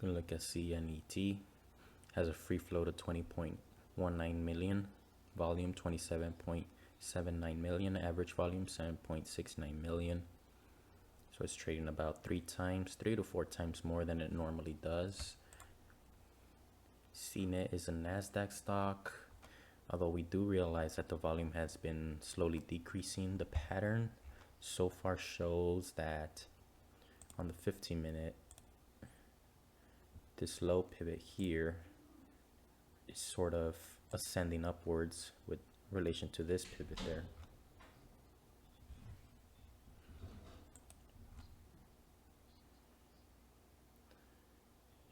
Gonna look at CNET. Has a free float of 20.19 million, volume 27.79 million, average volume 7.69 million. So it's trading about 3 to 4 times more than it normally does. CNET is a NASDAQ stock. Although we do realize that the volume has been slowly decreasing, the pattern so far shows that on the 15-minute, this low pivot here is sort of ascending upwards with relation to this pivot there.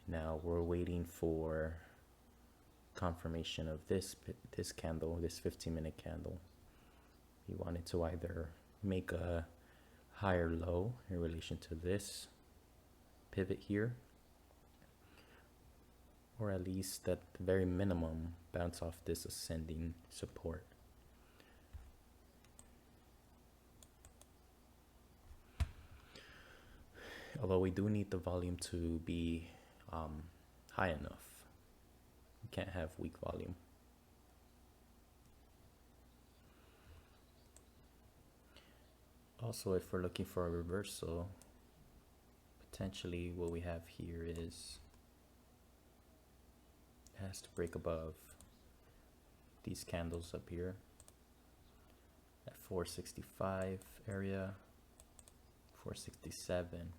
Now we're waiting for confirmation of this candle, this 15-minute candle. We want it to either make a higher low in relation to this pivot here, or at least at the very minimum bounce off this ascending support. Although we do need the volume to be high enough. We can't have weak volume. Also, if we're looking for a reversal, potentially what we have here is it has to break above these candles up here at 465 area, 467.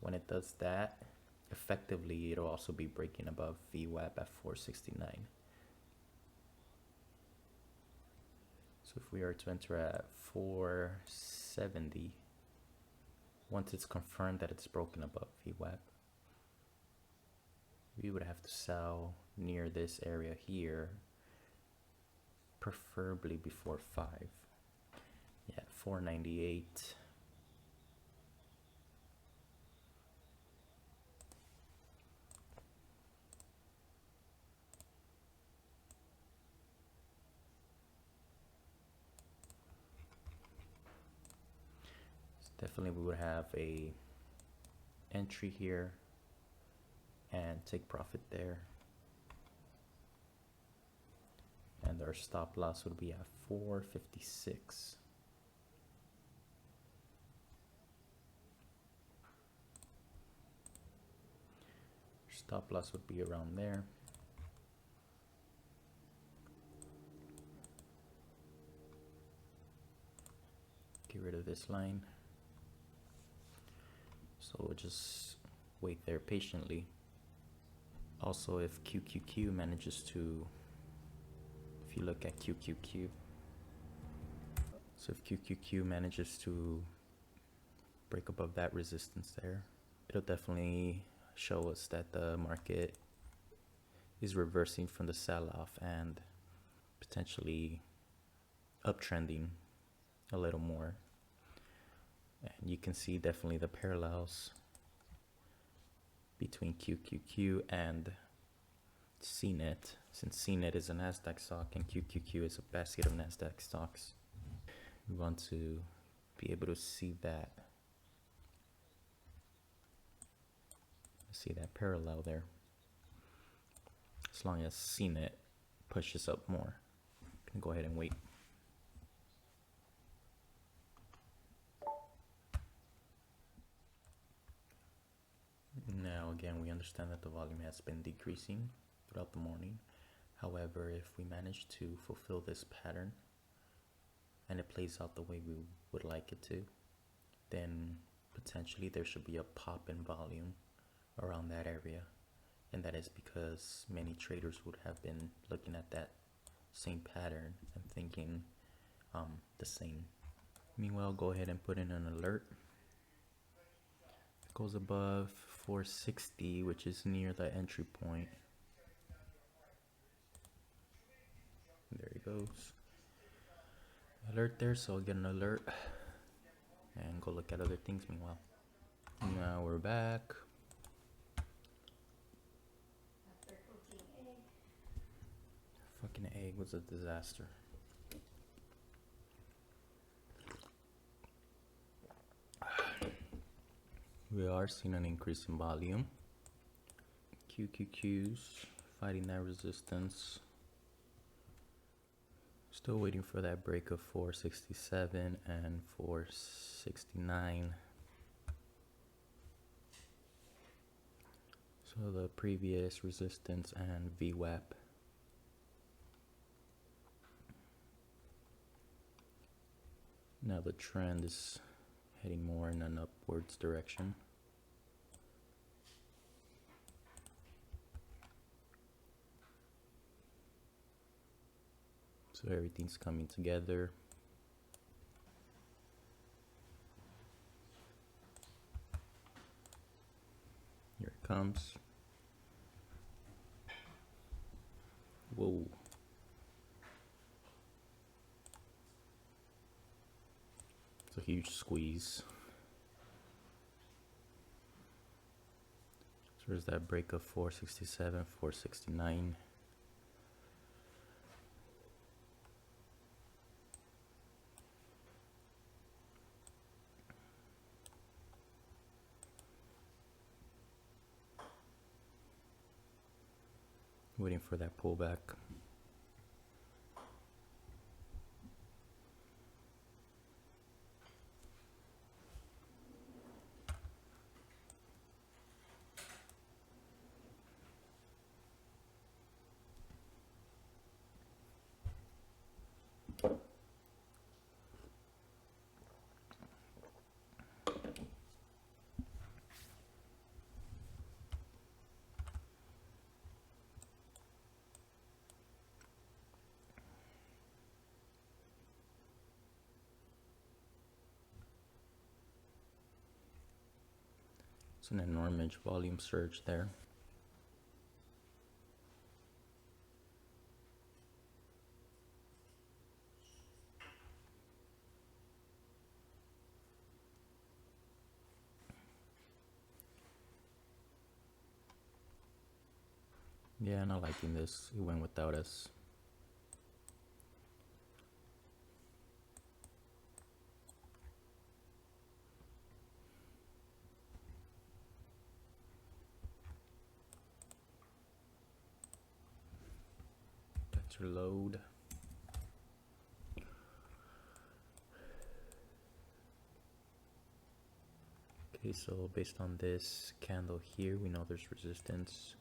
When it does that, effectively it'll also be breaking above VWAP at 469. So if we are to enter at 470, once it's confirmed that it's broken above VWAP, we would have to sell near this area here, preferably before 5. Yeah, 498. Definitely we would have a entry here and take profit there, and our stop loss would be at 456. Stop loss would be around there. Get rid of this line. So we'll just wait there patiently. Also, if QQQ manages to, if you look at QQQ, so if QQQ manages to break above that resistance there, it'll definitely show us that the market is reversing from the sell-off and potentially uptrending a little more. And you can see definitely the parallels between QQQ and CNET, since CNET is a NASDAQ stock and QQQ is a basket of NASDAQ stocks. We want to be able to see that parallel there. As long as CNET pushes up more, you can go ahead and wait. Now again, we understand that the volume has been decreasing throughout the morning. However, if we manage to fulfill this pattern and it plays out the way we would like it to, then potentially there should be a pop in volume around that area. And that is because many traders would have been looking at that same pattern and thinking the same. Meanwhile, go ahead and put in an alert. It goes above 460, which is near the entry point. There he goes. Alert there, so I'll get an alert and go look at other things meanwhile. Now we're back. Fucking egg was a disaster. We are seeing an increase in volume. QQQs fighting that resistance. Still waiting for that break of 467 and 469. So the previous resistance and VWAP. Now the trend is heading more in an upwards direction. So everything's coming together. Here it comes. Whoa. It's a huge squeeze. So there's that break of 467, 469. Waiting for that pullback. It's an enormous volume surge there. Yeah, not liking this. It went without us. That's your LODE. Okay, so based on this candle here, we know there's resistance.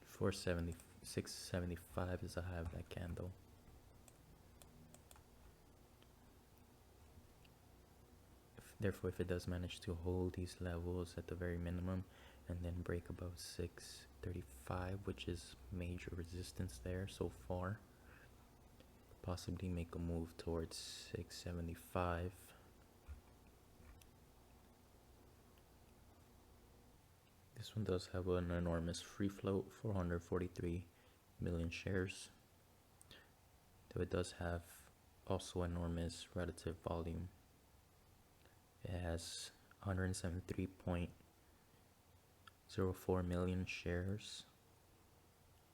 470, 675 is the high of that candle. Therefore, if it does manage to hold these levels at the very minimum and then break above 635, which is major resistance there so far, possibly make a move towards 675. This one does have an enormous free float, 443 million shares. Though it does have also enormous relative volume. It has 173.04 million shares.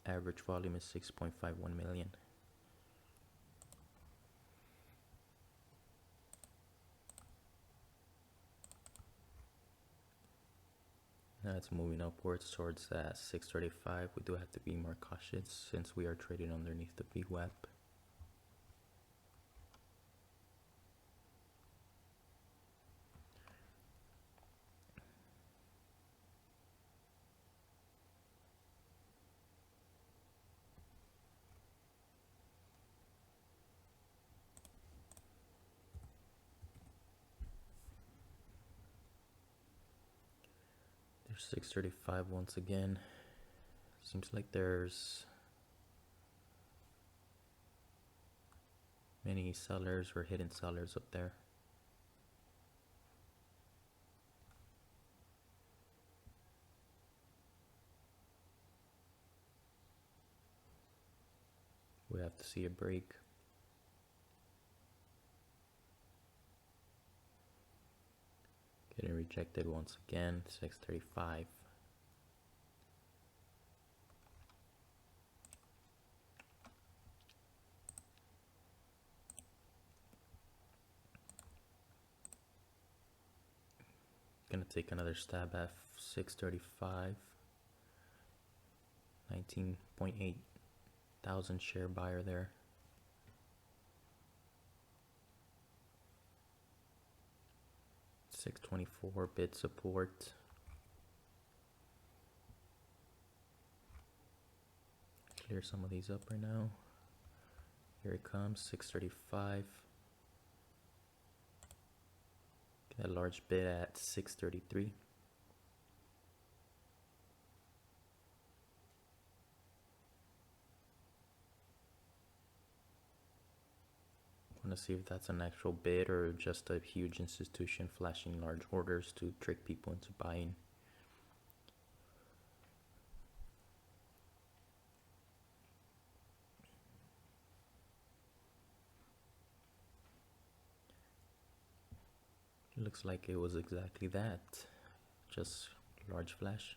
Average volume is 6.51 million. Now it's moving upwards towards that 635. We do have to be more cautious since we are trading underneath the VWAP. There's 635 once again. Seems like there's many sellers or hidden sellers up there. We have to see a break. Getting rejected once again, 635. Gonna gonna take another stab at 635. 19.8 thousand share buyer there. $6.24 bid support. Clear some of these up right now. Here it comes, 635. Get a large bid at 633. Want to see if that's an actual bid or just a huge institution flashing large orders to trick people into buying. It looks like it was exactly that, just large flash.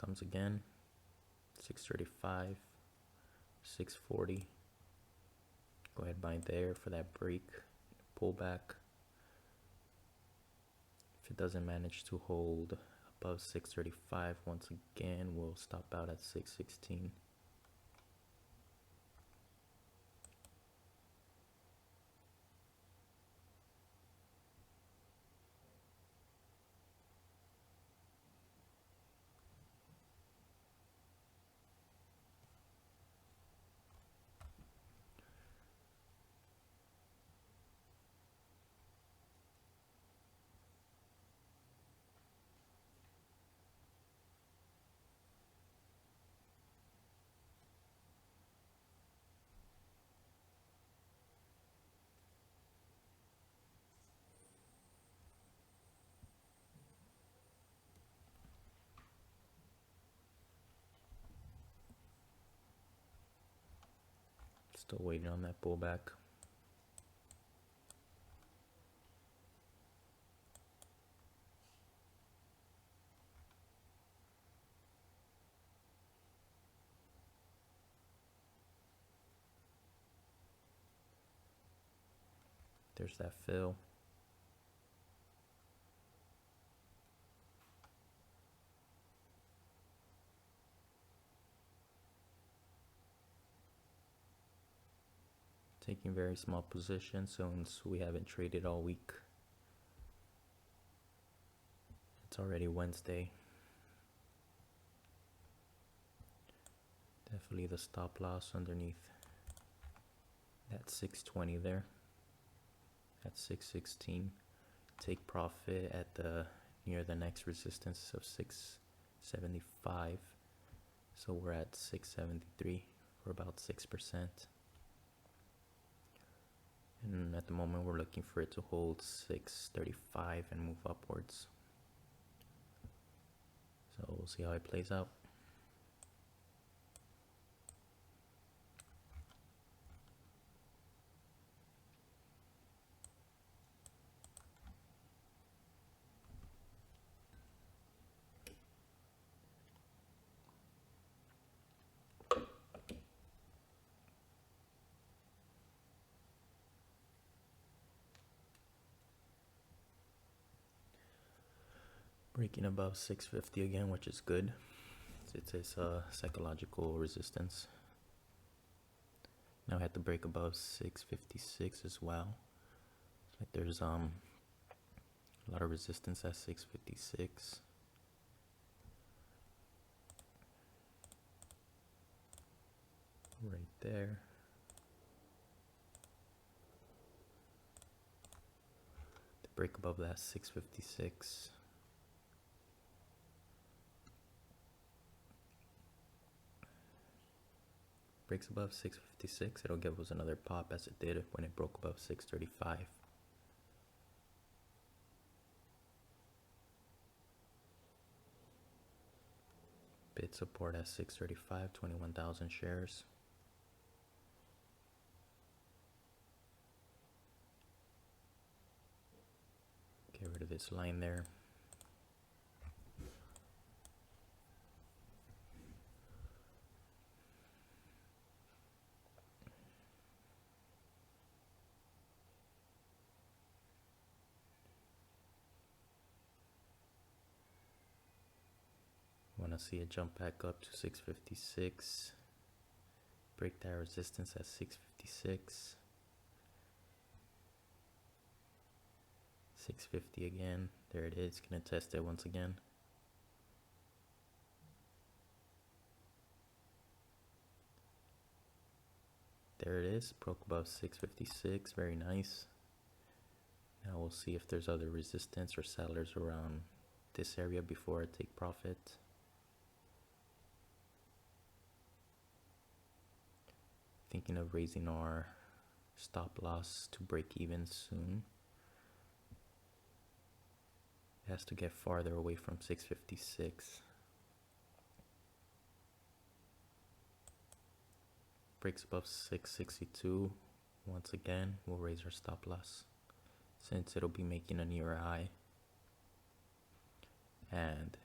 Comes again, 635, 640. Go ahead, buy there for that break, pullback. If it doesn't manage to hold above 635, once again, we'll stop out at 616. Still waiting on that pullback. There's that fill. Taking very small positions since we haven't traded all week. It's already Wednesday. Definitely the stop loss underneath that 620 there. At 616. Take profit at the near the next resistance of 675. So we're at 673 for about 6%. And at the moment we're looking for it to hold 635 and move upwards. So we'll see how it plays out. Breaking above 650 again, which is good. It's a psychological resistance. Now I had to break above 656 as well. It's like there's a lot of resistance at 656. Right there. To break above that 656. Breaks above 656, it'll give us another pop as it did when it broke above 635. Bid support at 635, 21,000 shares. Get rid of this line there. want to see it jump back up to 656. Break that resistance at 656. 650 again. There it is. Gonna test it once again. There it is. Broke above 656. Very nice. Now we'll see if there's other resistance or sellers around this area before I take profit. Thinking of raising our stop loss to break even soon. It has to get farther away from 656. Breaks above 662. Once again, we'll raise our stop loss since it'll be making a near high. And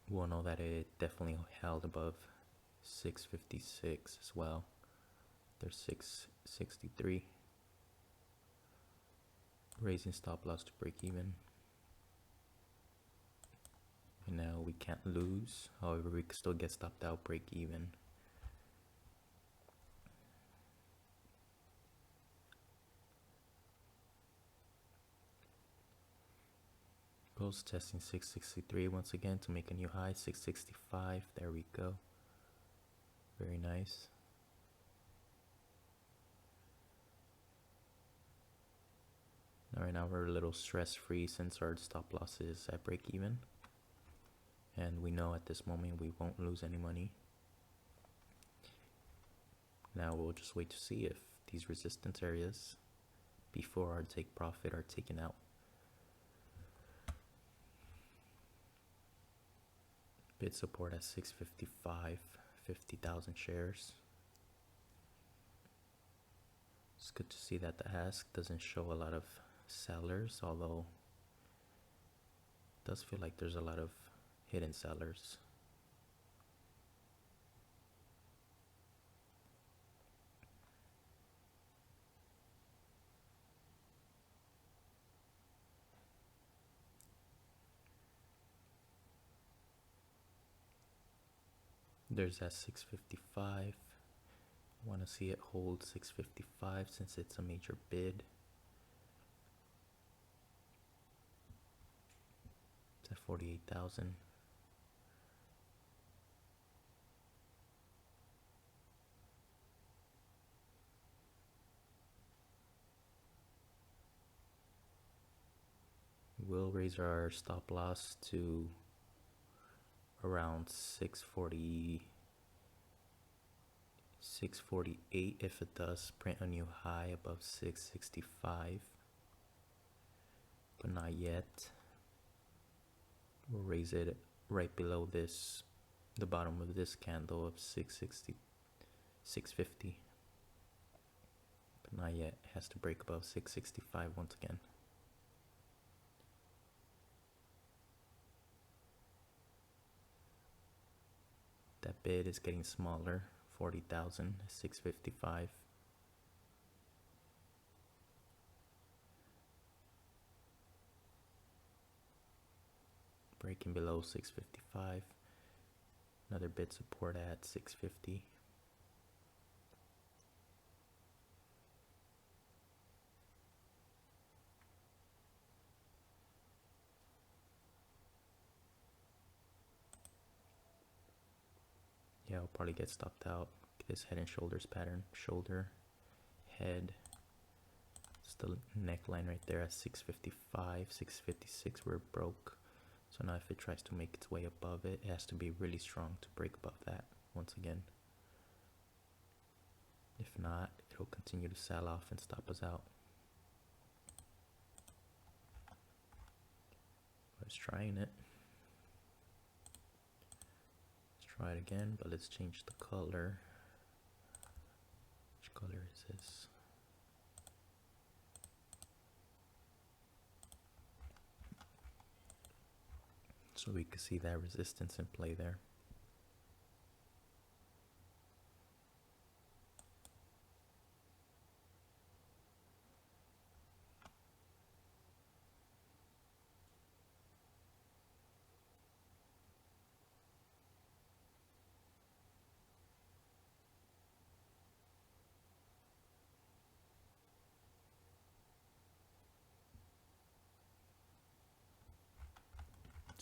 we'll know that it definitely held above 656 as well. There's 663. Raising stop loss to break even. And now we can't lose. However, we can still get stopped out, break even. Goes testing 663 once again to make a new high. 665. There we go. Very nice. Now, right now we're a little stress-free since our stop loss is at break even. And we know at this moment we won't lose any money. Now we'll just wait to see if these resistance areas before our take profit are taken out. Bid support at 655, 50,000 shares. It's good to see that the ask doesn't show a lot of sellers, although it does feel like there's a lot of hidden sellers. There's that 655. Want to see it hold 655 since it's a major bid. It's at 48,000. We'll raise our stop loss to around 648 if it does print a new high above 665, but not yet. We'll raise it right below this, the bottom of this candle of 660, 650, but not yet. It has to break above 665 once again. That bid is getting smaller, 40,000, 655. Breaking below 655. Another bid support at 650. Yeah, I'll probably get stopped out. This head and shoulders pattern. Shoulder, head. It's the neckline right there at 655, 656 where it broke. So now if it tries to make its way above it, it has to be really strong to break above that once again. If not, it'll continue to sell off and stop us out. Let's trying it. Try it again, but let's change the color. Which color is this? So we can see that resistance in play there.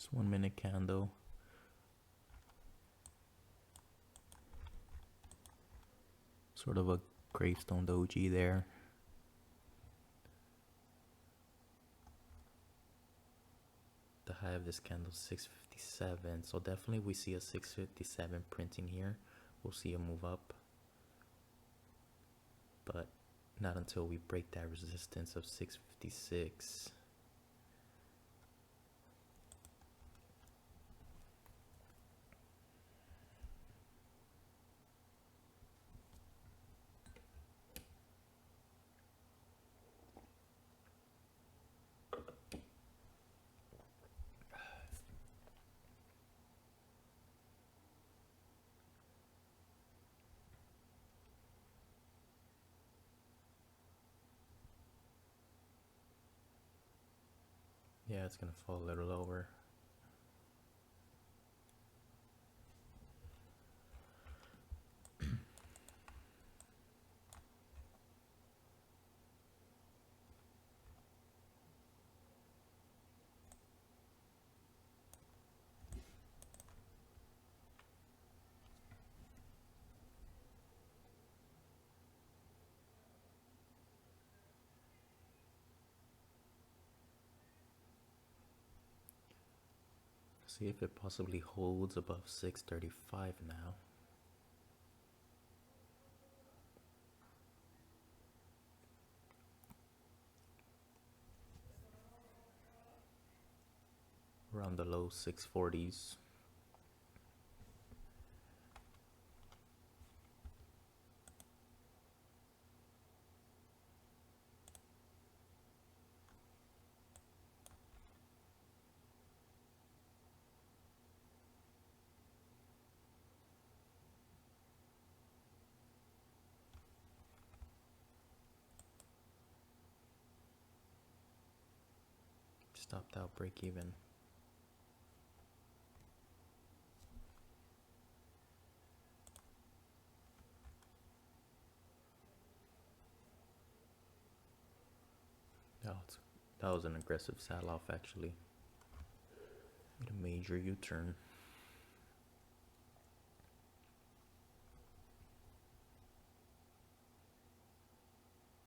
Just 1 minute candle. Sort of a gravestone doji there. The high of this candle is 657, so definitely we see a 657 printing here. We'll see a move up, but not until we break that resistance of 656. Yeah, it's gonna fall a little lower. See if it possibly holds above 635 now. Around the low 640s. Stopped out, break even. That was an aggressive sell off actually. Made a major U-turn.